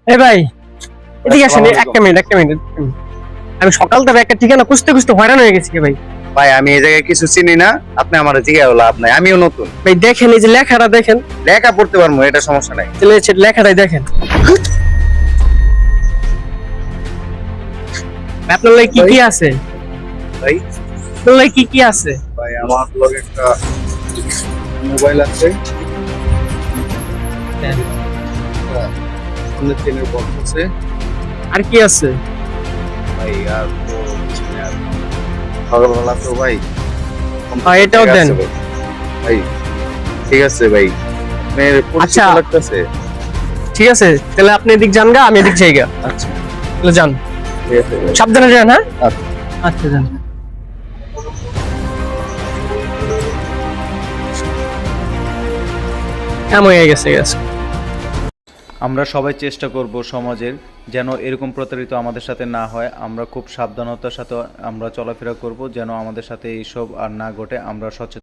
এই ভাই, এদিকে আসেন, আসসালামু একটা আলাইকুম। মিনিট, একটা মিনিট। আমি সকাল থেকে একটা ঠিকানা খুঁজতে খুঁজতে হয়রান হয়ে গেছি ভাই। ভাই আমি এই জায়গায় কিছু চিনি না, আপনি আমার জিজ্ঞাসা লাভ নাই, আমিও নতুন। ভাই দেখেন, এই যে লেখাটা দেখেন, লেখা পড়তে পারবো, এটা সমস্যা নাই। তাহলে সে লেখাটাই দেখেন। আপনার লাগে কি কি আছে? ভাই আপনার লাগে কি কি আছে? ভাই আমার লগে একটা মোবাইল আছে, অন্য চেনের বক্স আছে। আর কি আছে? ভাই আর তো কিছু নেই আর। সকালবেলা তো ভাই এটাও ঠিক দেন। আছে ভাই। ভাই ঠিক আছে ভাই, আপনার পরিচিত আচ্ছা। লাগতেছে। ঠিক আছে, তাহলে আপনি এদিক যান গা, আমি এদিক যাই গা। আচ্ছা তাহলে যান, ঠিক আছে ভাই। সাবধানে যান। হ্যাঁ, আচ্ছা। আচ্ছা যান। এমন হয়ে গেছে। আমরা সবাই চেষ্টা করব সমাজের যেন এরকম প্রতারিত আমাদের সাথে না হয়। আমরা খুব সাবধানতার সাথে আমরা চলাফেরা করব যেন আমাদের সাথে এইসব আর না ঘটে। আমরা সচেতন